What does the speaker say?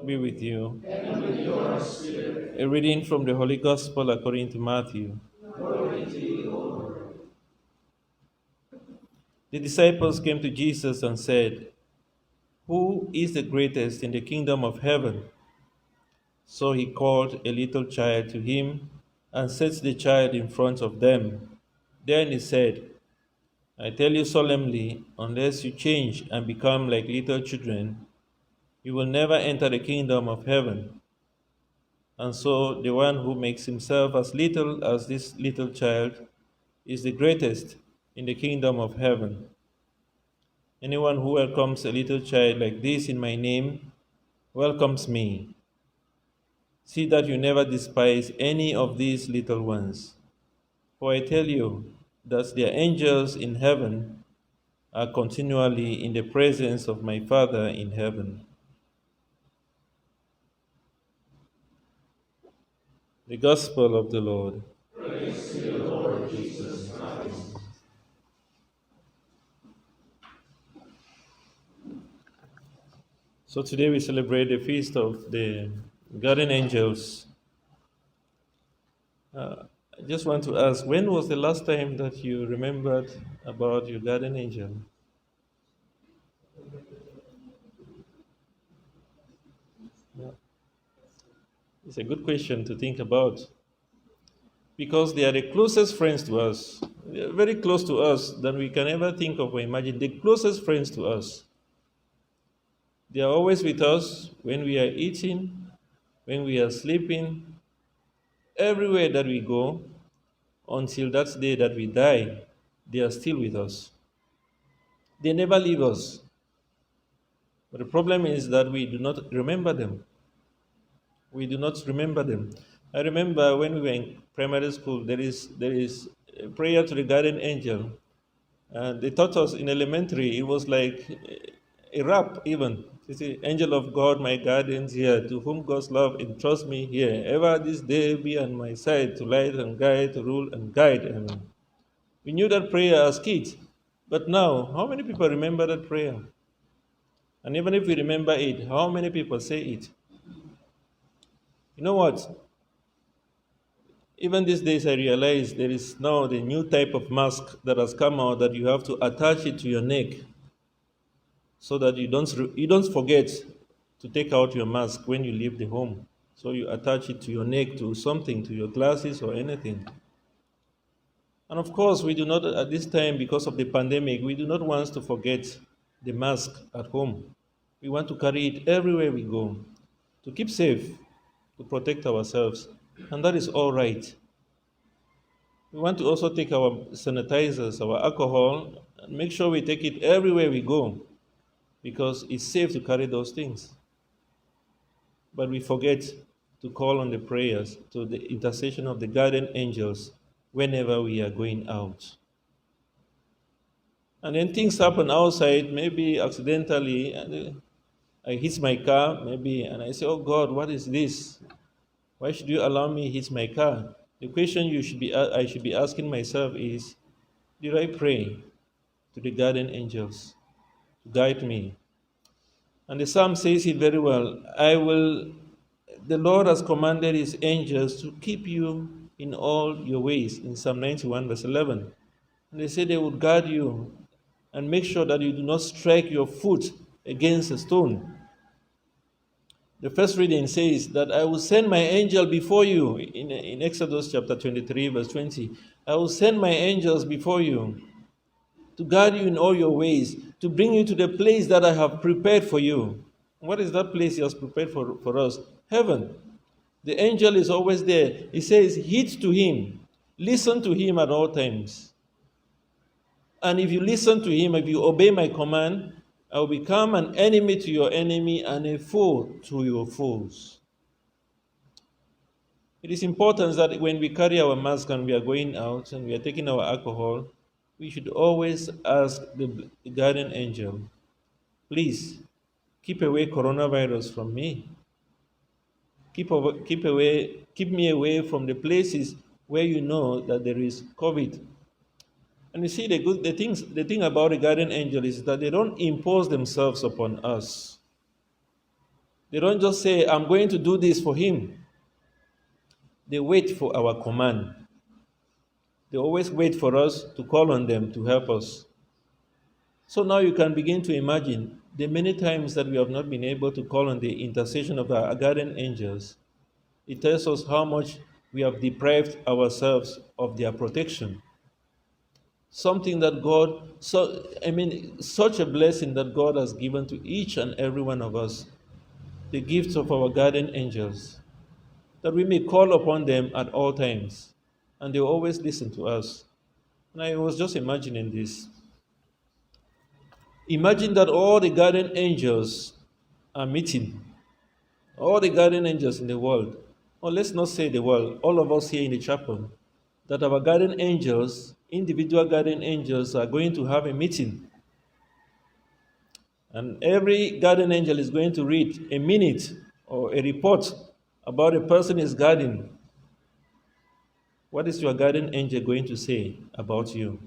Lord be with you. And with your spirit. A reading from the Holy Gospel according to Matthew. Glory to you, O Lord. The disciples came to Jesus and said, "Who is the greatest in the kingdom of heaven?" So he called a little child to him and set the child in front of them. Then he said, "I tell you solemnly, unless you change and become like little children, you will never enter the kingdom of heaven. And so the one who makes himself as little as this little child is the greatest in the kingdom of heaven. Anyone who welcomes a little child like this in my name welcomes me. See that you never despise any of these little ones. For I tell you that their angels in heaven are continually in the presence of my Father in heaven." The Gospel of the Lord. Praise to you, Lord Jesus Christ. So today we celebrate the feast of the guardian angels. I just want to ask, when was the last time that you remembered about your guardian angel? Yeah. It's a good question to think about because they are the closest friends to us. They are very close to us than we can ever think of or imagine. The closest friends to us. They are always with us when we are eating, when we are sleeping, everywhere that we go, until that day that we die, they are still with us. They never leave us. But the problem is that we do not remember them. We do not remember them. I remember when we were in primary school, there is a prayer to the guardian angel. And they taught us in elementary, it was like a rap even. You see, "Angel of God, my guardians here, to whom God's love entrusts me here. Ever this day be on my side, to light and guide, to rule and guide." Amen. We knew that prayer as kids. But now, how many people remember that prayer? And even if we remember it, how many people say it? You know what? Even these days, I realize there is now the new type of mask that has come out that you have to attach it to your neck so that you don't forget to take out your mask when you leave the home. So you attach it to your neck, to something, to your glasses or anything. And of course, we do not, at this time, because of the pandemic, we do not want to forget the mask at home. We want to carry it everywhere we go to keep safe, to protect ourselves. And that is all right. We want to also take our sanitizers, our alcohol, and make sure we take it everywhere we go because it's safe to carry those things. But we forget to call on the prayers, to the intercession of the guardian angels whenever we are going out. And then things happen outside, maybe accidentally, and I hit my car, maybe, and I say, "Oh God, what is this? Why should you allow me hit my car?" The question I should be asking myself is, did I pray to the guardian angels to guide me? And the psalm says it very well. The Lord has commanded his angels to keep you in all your ways, in Psalm 91, verse 11. And they say they would guard you and make sure that you do not strike your foot against a stone. The first reading says that I will send my angel before you in Exodus chapter 23, verse 20. I will send my angels before you to guard you in all your ways, to bring you to the place that I have prepared for you. What is that place he has prepared for us? Heaven. The angel is always there. He says, heed to him, listen to him at all times. And if you listen to him, if you obey my command, I will become an enemy to your enemy and a foe to your foes. It is important that when we carry our mask and we are going out and we are taking our alcohol, we should always ask the guardian angel, please keep away coronavirus from me. Keep me away from the places where you know that there is COVID. And you see, the thing about the guardian angel is that they don't impose themselves upon us. They don't just say, I'm going to do this for him. They wait for our command. They always wait for us to call on them to help us. So now you can begin to imagine the many times that we have not been able to call on the intercession of our guardian angels. It tells us how much we have deprived ourselves of their protection. Something that such a blessing that God has given to each and every one of us, the gifts of our guardian angels, that we may call upon them at all times, and they always listen to us. And I was just imagining this. Imagine that all the guardian angels are meeting, all the guardian angels in the world, or let's not say the world, all of us here in the chapel, that our guardian angels, individual guardian angels, are going to have a meeting. And every guardian angel is going to read a minute or a report about a person is guarding. What is your guardian angel going to say about you?